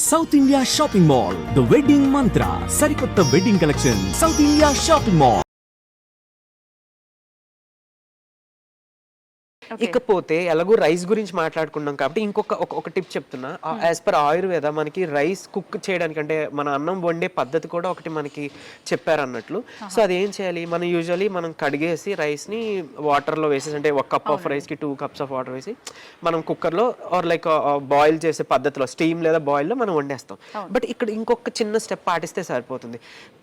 South India shopping mall, the wedding మంత్ర, సరికొత్త wedding collection, south India shopping mall. ఇకపోతే ఎలాగో rice గురించి మాట్లాడుకున్నాం కాబట్టి ఇంకొక టిప్ చెప్తున్నా. యాజ్ పర్ ఆయుర్వేద మనకి రైస్ కుక్ చేయడానికి అంటే మన అన్నం వండే పద్ధతి కూడా ఒకటి మనకి చెప్పారు అన్నట్లు. సో అది ఏం చేయాలి, మనం యూజువలీ మనం కడిగేసి రైస్ని వాటర్లో వేసేసి, అంటే ఒక కప్ ఆఫ్ రైస్కి 2 cups ఆఫ్ వాటర్ వేసి మనం కుక్కర్లో ఆర్ లైక్ బాయిల్ చేసే పద్ధతిలో స్టీమ్ లేదా బాయిల్లో మనం వండేస్తాం. బట్ ఇక్కడ ఇంకొక చిన్న స్టెప్ పాటిస్తే సరిపోతుంది.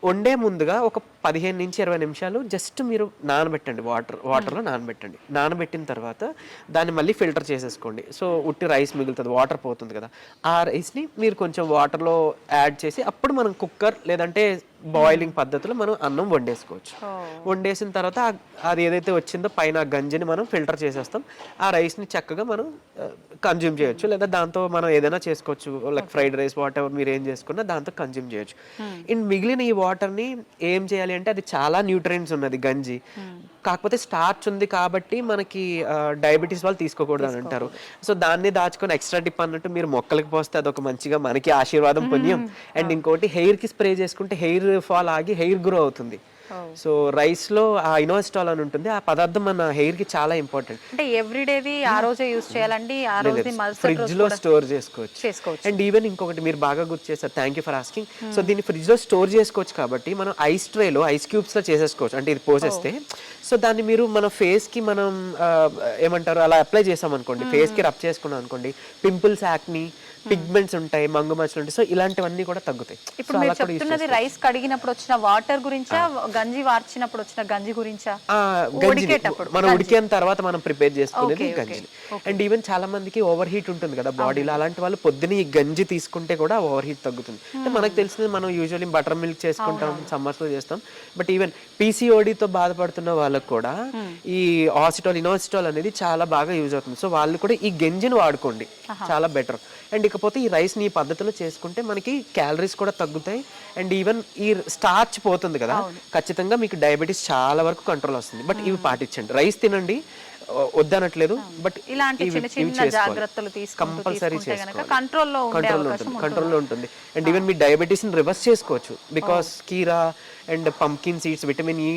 వండే ముందుగా ఒక 15 నుంచి 20 నిమిషాలు జస్ట్ మీరు నానబెట్టండి, వాటర్లో నానబెట్టండి. నానబెట్టిన తర్వాత దాన్ని మళ్ళీ ఫిల్టర్ చేసేసుకోండి. సో ఉట్టి రైస్ మిగులుతుంది, వాటర్ పోతుంది కదా, ఆ రైస్ని మీరు కొంచెం వాటర్లో యాడ్ చేసి అప్పుడు మనం కుక్కర్ లేదంటే బాయిలింగ్ పద్ధతిలో మనం అన్నం వండేసుకోవచ్చు. వండేసిన తర్వాత అది ఏదైతే వచ్చిందో పైన గంజిని మనం ఫిల్టర్ చేసేస్తాం. ఆ రైస్ని చక్కగా మనం కన్జ్యూమ్ చేయొచ్చు, లేదా దాంతో మనం ఏదైనా చేసుకోవచ్చు, like fried rice what ever మీరు ఏం చేసుకున్నా దాంతో కన్జ్యూమ్ చేయొచ్చు. అండ్ మిగిలిన ఈ వాటర్ని ఏం చేయాలి అంటే, అది చాలా న్యూట్రియంట్స్ ఉన్నది గంజి, కాకపోతే స్టార్చ్ ఉంది కాబట్టి మనకి డయాబెటీస్ వాళ్ళు తీసుకోకూడదు అని అంటారు. సో దాన్ని దాచుకొని ఎక్స్ట్రా టిప్ అన్నట్టు మీరు మొక్కలకి పోస్తే అదొక మంచిగా మనకి ఆశీర్వాదం పుణ్యం. అండ్ ఇంకోటి హెయిర్కి స్ప్రే చేసుకుంటే హెయిర్ ఫాల్ ఆగి హెయిర్ గ్రో అవుతుంది. సో రైస్ లో ఆ ఇనోస్టాల్ అని ఉంటుంది, ఆ పదార్థం మన హెయిర్ కి చాలా ఇంపార్టెంట్. అంటే ఎవ్రీడేది ఆ రోజే యూస్ చేయాలండి, ఆ రోజు ఫ్రిడ్జ్ లో స్టోర్ చేసుకోవచ్చు. అండ్ ఈవెన్ ఇంకొకటి మీరు బాగా గుర్తు చేశారు, thank you for asking. So దీన్ని ఫ్రిడ్జ్ లో స్టోర్ చేసుకోవచ్చు కాబట్టి మనం ఐస్ ట్రేలో ఐస్ క్యూబ్స్ లో చేసేసుకోవచ్చు. అంటే ఇది పోసేస్తే సో దాన్ని మీరు మన ఫేస్ కి మనం ఏమంటారు అలా అప్లై చేసాం అనుకోండి, ఫేస్ కి రబ్ చేసుకున్నాం అనుకోండి, పింపుల్స్, యాక్ని, పిగ్మెంట్స్ ఉంటాయి, మంగు మచ్చలు ఉంటాయి, సో ఇలాంటివన్నీ కూడా తగ్గుతాయి. ఇప్పుడు మీరు చెప్తున్నది రైస్ కడిగినప్పుడు వచ్చిన వాటర్ గురించా, గంజి వార్చినప్పుడు వచ్చిన గంజి గురించా? మనం ఉడికిన తర్వాత మనం ప్రిపేర్ చేసుకునేది గంజిని. అండ్ ఈవెన్ చాలా మందికి ఓవర్ హీట్ ఉంటుంది కదా బాడీలో, అలాంటి వాళ్ళు పొద్దున ఈ గంజి తీసుకుంటే కూడా ఓవర్ హీట్ తగ్గుతుంది. అంటే మనకు తెలిసింది మనం యూజువల్లీ బటర్ మిల్క్ చేసుకుంటాం, సమ్మర్స్ లో చేస్తాం. బట్ ఈవెన్ పీసీఓడితో బాధపడుతున్న వాళ్ళకు కూడా ఈ ఆసిటోల్, ఇనోసిటోల్ అనేది చాలా బాగా యూజ్ అవుతుంది. సో వాళ్ళు కూడా ఈ గంజిని వాడుకోండి, చాలా బెటర్. అండ్ ఇకపోతే ఈ రైస్ని ఈ పద్ధతిలో చేసుకుంటే మనకి క్యాలరీస్ కూడా తగ్గుతాయి. అండ్ ఈవెన్ ఈ స్టార్చ్ పోతుంది కదా, ఖచ్చితంగా మీకు డయాబెటీస్ చాలా వరకు కంట్రోల్ వస్తుంది. బట్ ఇవి పాటించండి, రైస్ తినండి వద్దనట్లేదు, బట్ ఇలాంటి చిన్న చిన్న జాగ్రత్తలు కంపల్సరీ చేసుకోవాలి, కంట్రోల్లో ఉంటుంది. అండ్ ఈవెన్ మీ డయాబెటీస్ ని రివర్స్ చేసుకోవచ్చు, బికాస్ కీరా and pumpkin seeds, vitamin E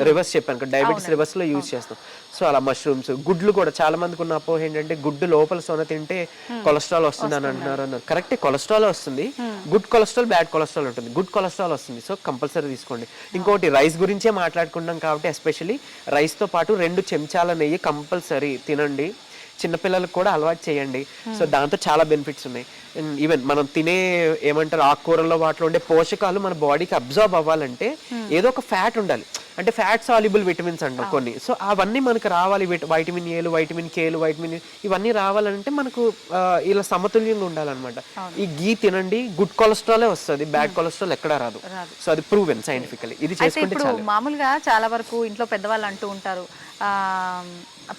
reverse చెప్పాను, డయాబెటీస్ రివర్స్ లో యూజ్ చేస్తాం. సో అలా మష్రూమ్స్, గుడ్లు కూడా చాలా మందికి ఉన్న అపోహ ఏంటంటే గుడ్డు లోపల సొన తింటే కొలెస్ట్రాల్ వస్తుంది అని అంటున్నారు. కరెక్టే, కొలెస్ట్రాల్ వస్తుంది, గుడ్ కొలెస్ట్రాల్, బ్యాడ్ కొలెస్ట్రాల్ ఉంటుంది, గుడ్ కొలెస్ట్రాల్ వస్తుంది. సో కంపల్సరీ తీసుకోండి. ఇంకోటి రైస్ గురించే మాట్లాడుకుంటాం కాబట్టి ఎస్పెషల్లీ రైస్ తో పాటు 2 చెంచాల నెయ్యి కంపల్సరీ తినండి. చిన్నపిల్లలకు కూడా అలవాటు చేయండి. సో దాంతో చాలా బెనిఫిట్స్ ఉన్నాయి. ఈవెన్ మనం తినే ఏమంటారు ఆకుకూరల్లో వాటిలో ఉండే పోషకాలు మన బాడీకి అబ్జర్వ్ అవ్వాలంటే ఏదో ఒక ఫ్యాట్ ఉండాలి, అంటే ఫ్యాట్ సాల్యుబుల్ విటమిన్స్ అంటాం కొన్ని. సో అవన్నీ మనకు రావాలి, వైటమిన్ ఏలు, వైటమిన్ కేలు, వైటమిన్ ఇవన్నీ రావాలంటే మనకు ఇలా సమతుల్యంగా ఉండాలన్నమాట. ఈ గీ తినండి, గుడ్ కొలెస్ట్రాలే వస్తుంది, బ్యాడ్ కొలెస్ట్రాల్ ఎక్కడా రాదు. సో అది ప్రూవెన్ సైంటిఫికల్లీ. ఇది చేసుకుంటే చాలు. మామూలుగా చాలా వరకు ఇంట్లో పెద్దవాళ్ళు అంటూ ఉంటారు,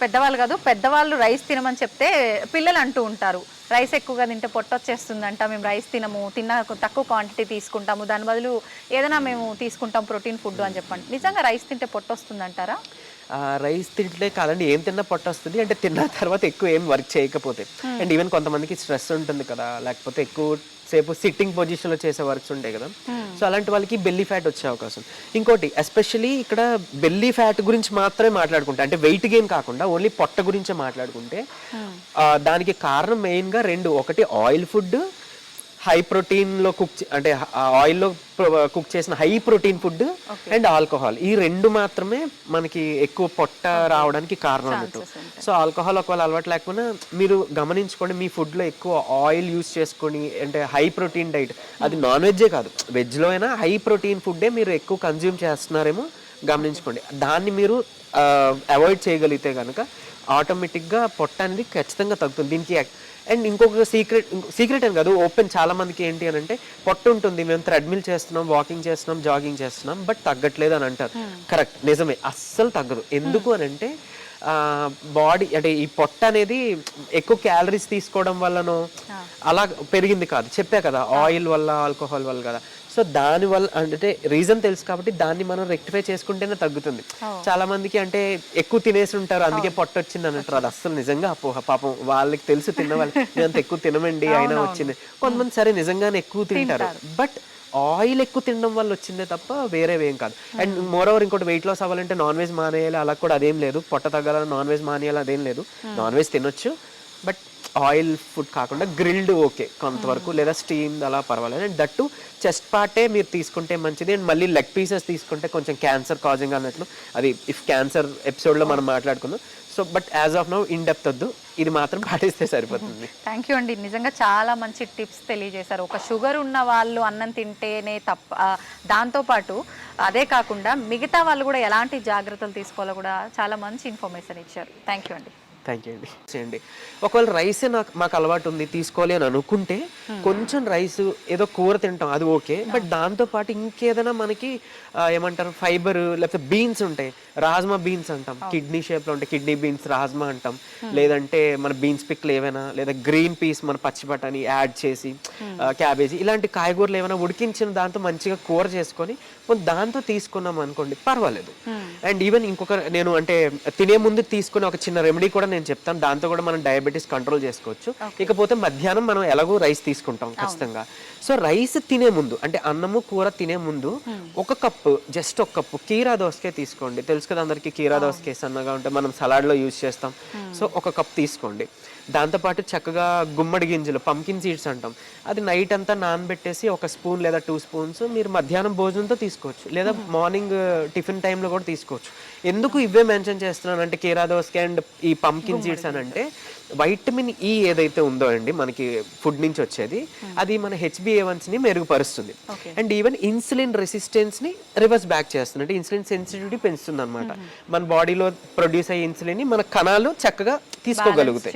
పెద్దవాళ్ళు కాదు పెద్దవాళ్ళు రైస్ తినమని చెప్తే పిల్లలు అంటూ ఉంటారు, రైస్ ఎక్కువగా తింటే పొట్టొచ్చేస్తుందంట, మేము రైస్ తిన్న తక్కువ క్వాంటిటీ తీసుకుంటాము, దాని బదులు ఏదైనా మేము తీసుకుంటాం ప్రోటీన్ ఫుడ్ అని చెప్పండి. నిజంగా రైస్ తింటే పొట్టొస్తుందంటారా? రైస్ తింటే కాదండి, ఏం తిన్నా పొట్ట వస్తుంది, అంటే తిన్న తర్వాత ఎక్కువ ఏం వర్క్ చేయకపోతే. అండ్ ఈవెన్ కొంతమందికి స్ట్రెస్ ఉంటుంది కదా, లేకపోతే ఎక్కువ సేపు సిట్టింగ్ పొజిషన్ లో చేసే వర్క్స్ ఉంటాయి కదా, సో అలాంటి వాళ్ళకి బెల్లీ ఫ్యాట్ వచ్చే అవకాశం. ఇంకోటి ఎస్పెషల్లీ ఇక్కడ బెల్లీ ఫ్యాట్ గురించి మాత్రమే మాట్లాడుకుంటే, అంటే వెయిట్ గెయిన్ కాకుండా ఓన్లీ పొట్ట గురించే మాట్లాడుకుంటే దానికి కారణం మెయిన్ గా 2. ఒకటి ఆయిల్ ఫుడ్, హై ప్రోటీన్ లో అంటే ఆయిల్లో కుక్ చేసిన high protein food, and alcohol. ఈ 2 మాత్రమే మనకి ఎక్కువ పొట్ట రావడానికి కారణం అన్నట్టు. సో ఆల్కహాల్ ఒకవేళ అలవాటు లేకపోయినా మీరు గమనించుకోండి, మీ ఫుడ్ లో ఎక్కువ ఆయిల్ యూజ్ చేసుకొని, అంటే హై ప్రోటీన్ డైట్, అది నాన్ వెజ్జే కాదు వెజ్ లో అయినా హై ప్రోటీన్ ఫుడ్డే మీరు ఎక్కువ కన్జ్యూమ్ చేస్తున్నారేమో గమనించుకోండి. దాన్ని మీరు అవాయిడ్ చేయగలిగితే కనుక ఆటోమేటిక్గా పొట్ట అనేది ఖచ్చితంగా తగ్గుతుంది. దీనికి అండ్ ఇంకొక సీక్రెట్ అని కాదు, ఓపెన్, చాలా మందికి ఏంటి అని అంటే పొట్ట ఉంటుంది, మేము థ్రెడ్మిల్ చేస్తున్నాం, వాకింగ్ చేస్తున్నాం, జాగింగ్ చేస్తున్నాం, బట్ తగ్గట్లేదు అని అంటారు. కరెక్ట్, నిజమే, అస్సలు తగ్గదు. ఎందుకు అని అంటే బాడీ అంటే ఈ పొట్ట అనేది ఎక్కువ క్యాలరీస్ తీసుకోవడం వల్లనో అలా పెరిగింది కాదు, చెప్పా కదా ఆయిల్ వల్ల ఆల్కహాల్ వల్ల కదా. సో దానివల్ల అంటే రీజన్ తెలుసు కాబట్టి దాన్ని మనం రెక్టిఫై చేసుకుంటేనే తగ్గుతుంది. చాలా మందికి అంటే ఎక్కువ తినేసి ఉంటారు అందుకే పొట్ట వచ్చింది అని అంటారు. అది అస్సలు నిజంగా అపోహ. పాపం వాళ్ళకి తెలుసు తిన్న వాళ్ళు మేము అంత ఎక్కువ తినమండి అయినా వచ్చింది. కొంతమంది సరే నిజంగానే ఎక్కువ తింటారు, బట్ ఆయిల్ ఎక్కువ తినడం వల్ల వచ్చిందే తప్ప వేరేవేం కాదు. అండ్ మోర్ ఓవర్ ఇంకోటి వెయిట్ లాస్ అవ్వాలంటే నాన్ వెజ్ మానేయాలి అలా కూడా అదేం లేదు. పొట్ట తగ్గాలని నాన్ వెజ్ మానేయాలి అదేం లేదు. నాన్ వెజ్ తినొచ్చు బట్ ఆయిల్ ఫుడ్ కాకుండా గ్రిల్డ్ ఓకే కొంతవరకు, లేదా స్టీమ్ అలా పర్వాలేదు. అండ్ దట్టు చెస్ట్ పార్టే మీరు తీసుకుంటే మంచిది. అండ్ మళ్ళీ లెగ్ పీసెస్ తీసుకుంటే కొంచెం క్యాన్సర్ కాజింగ్ అన్నట్లు, అది ఇఫ్ క్యాన్సర్ ఎపిసోడ్లో మనం మాట్లాడుకుందాం. So but as of now in depth వద్దు, ఇది మాత్రం పాటిస్తే సరిపోతుంది. థ్యాంక్ యూ అండి, నిజంగా చాలా మంచి టిప్స్ తెలియజేశారు. ఒక షుగర్ ఉన్న వాళ్ళు అన్నం తింటేనే దాంతోపాటు అదే కాకుండా మిగతా వాళ్ళు కూడా ఎలాంటి జాగ్రత్తలు తీసుకోవాలో కూడా చాలా మంచి ఇన్ఫర్మేషన్ ఇచ్చారు. థ్యాంక్ యూ అండి. థ్యాంక్ యూ అండి. చేయండి ఒకవేళ రైసే మాకు అలవాటు ఉంది తీసుకోవాలి అని అనుకుంటే కొంచెం రైస్ ఏదో కూర తింటాం అది ఓకే, బట్ దాంతోపాటు ఇంకేదైనా మనకి ఏమంటారు ఫైబర్ లేకపోతే బీన్స్ ఉంటాయి, రాజ్మా బీన్స్ అంటాం, కిడ్నీ షేప్లో ఉంటాయి, కిడ్నీ బీన్స్ రాజ్మా అంటాం. లేదంటే మన బీన్స్ పిక్లు ఏమైనా, లేదా గ్రీన్ పీస్ మన పచ్చి బఠానీ యాడ్ చేసి, క్యాబేజీ ఇలాంటి కాయగూరలు ఏమైనా ఉడికించిన దాంతో మంచిగా కూర చేసుకొని దాంతో తీసుకున్నాం అనుకోండి పర్వాలేదు. అండ్ ఈవెన్ ఇంకొక నేను అంటే తినే ముందు తీసుకునే ఒక చిన్న రెమెడీ కూడా నేను చెప్తాను, దాంతో కూడా మనం డయాబెటీస్ కంట్రోల్ చేసుకోవచ్చు. ఇకపోతే మధ్యాహ్నం మనం ఎలాగో రైస్ తీసుకుంటాం ఖచ్చితంగా. సో రైస్ తినే ముందు అంటే అన్నము కూర తినే ముందు ఒక కప్పు, జస్ట్ ఒక కప్పు కీరా దోసకాయ తీసుకోండి. తెలుసు కదా అందరికీ కీరా దోసకాయ సన్నగా ఉంటే మనం సలాడ్లో యూజ్ చేస్తాం. సో ఒక కప్ తీసుకోండి. దాంతోపాటు చక్కగా గుమ్మడి గింజలు, పంకిన్ సీడ్స్ అంటాం, అది నైట్ అంతా నానబెట్టేసి ఒక స్పూన్ లేదా 2 స్పూన్స్ మీరు మధ్యాహ్నం భోజనంతో తీసుకోవచ్చు, లేదా మార్నింగ్ టిఫిన్ టైంలో కూడా తీసుకోవచ్చు. ఎందుకు ఇవే మెన్షన్ చేస్తున్నాను అంటే కీరా దోసకాయ అండ్ ఈ పంకిన్ సీడ్స్ అని అంటే వైటమిన్ ఈ ఏదైతే ఉందో అండి మనకి ఫుడ్ నుంచి వచ్చేది, అది మన HbA1cని మెరుగుపరుస్తుంది. అండ్ ఈవెన్ ఇన్సులిన్ రెసిస్టెన్స్ని రివర్స్ బ్యాక్ చేస్తుంది, అంటే ఇన్సులిన్ సెన్సిటివిటీ పెంచుతుంది అనమాట. మన బాడీలో ప్రొడ్యూస్ అయ్యే ఇన్సులిన్ మన కణాలు చక్కగా తీసుకోగలుగుతాయి,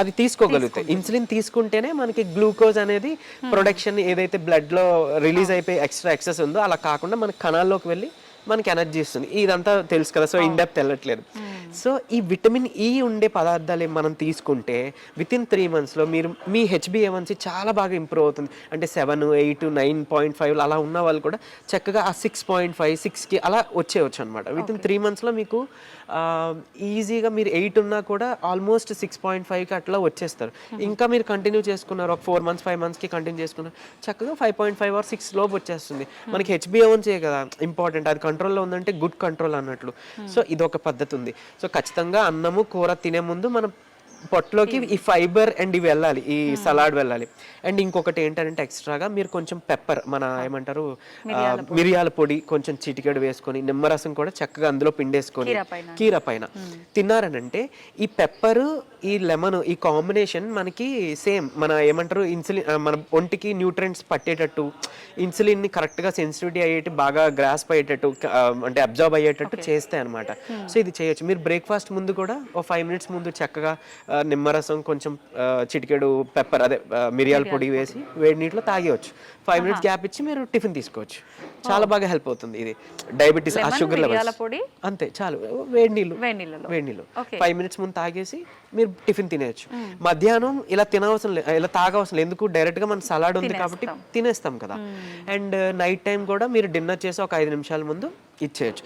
అది తీసుకోగలుగుతాయి. ఇన్సులిన్ తీసుకుంటేనే మనకి గ్లూకోజ్ అనేది ప్రొడక్షన్ ఏదైతే బ్లడ్ లో రిలీజ్ అయిపోయి ఎక్సెస్ ఉందో అలా కాకుండా మన కణాల్లోకి వెళ్ళి మనకి ఎనర్జీ ఇస్తుంది. ఇదంతా తెలుసు కదా, సో ఇన్ డెప్త్ వెళ్ళట్లేదు. సో ఈ విటమిన్ ఈ ఉండే పదార్థాలు మనం తీసుకుంటే విత్ ఇన్ 3 monthsలో మీరు మీ HbA1c చాలా బాగా ఇంప్రూవ్ అవుతుంది. అంటే 7, 8, 9.5 అలా ఉన్న వాళ్ళు కూడా చక్కగా ఆ 6.5, 6కి అలా వచ్చేయచ్చు అనమాట. విత్ ఇన్ 3 monthsలో మీకు ఈజీగా మీరు 8 ఉన్నా కూడా ఆల్మోస్ట్ 6.5కి అట్లా వచ్చేస్తారు. ఇంకా మీరు కంటిన్యూ చేసుకున్నారు ఒక 4 months 5 monthsకి కంటిన్యూ చేసుకున్నారు చక్కగా 5.5 or 6 లోపు వచ్చేస్తుంది. మనకి HbA1c కదా ఇంపార్టెంట్, అది కంట్రోల్లో ఉందంటే గుడ్ కంట్రోల్ అన్నట్లు. సో ఇదొక పద్ధతి ఉంది. సో ఖచ్చితంగా అన్నము కూర తినే ముందు మనం పొట్టలోకి ఈ ఫైబర్ అండ్ ఇవి వెళ్ళాలి, ఈ సలాడ్ వెళ్ళాలి. అండ్ ఇంకొకటి ఏంటంటే ఎక్స్ట్రాగా మీరు కొంచెం పెప్పర్, మన ఏమంటారు మిరియాల పొడి కొంచెం చిటికెడు వేసుకొని, నిమ్మరసం కూడా చక్కగా అందులో పిండేసుకొని కీర పైన తిన్నారనంటే ఈ పెప్పర్ ఈ లెమన్ ఈ కాంబినేషన్ మనకి సేమ్ మన ఏమంటారు ఇన్సులిన్, మన ఒంటికి న్యూట్రియంట్స్ పట్టేటట్టు, ఇన్సులిన్ని కరెక్ట్గా సెన్సిటివిటీ అయ్యేట్టు బాగా గ్రాస్ప్ అయ్యేటట్టు అంటే అబ్జర్వ్ అయ్యేటట్టు చేస్తాయి అనమాట. సో ఇది చేయొచ్చు. మీరు బ్రేక్ఫాస్ట్ ముందు కూడా ఓ 5 minutes ముందు చక్కగా నిమ్మరసం కొంచెం చిటికెడు పెప్పర్ అదే మిరియాల పొడి వేసి వేడి నీటిలో తాగేయచ్చు. 5 minutes గ్యాప్ ఇచ్చి మీరు టిఫిన్ తీసుకోవచ్చు. చాలా బాగా హెల్ప్ అవుతుంది. ఇది డయాబెటీస్ ఆ షుగర్ లెవెల్స్ అంతే చాలు, వేడి నీళ్ళు 5 minutes ముందు తాగేసి మీరు టిఫిన్ తినేయచ్చు. మధ్యాహ్నం ఇలా తినవసరం లేదు, ఇలా తాగవసరం లేదు. ఎందుకు డైరెక్ట్ గా మన సలాడ్ ఉంది కాబట్టి తినేస్తాం కదా. అండ్ నైట్ టైం కూడా మీరు డిన్నర్ చేసి ఒక 5 నిమిషాల ముందు ఇచ్చేయచ్చు.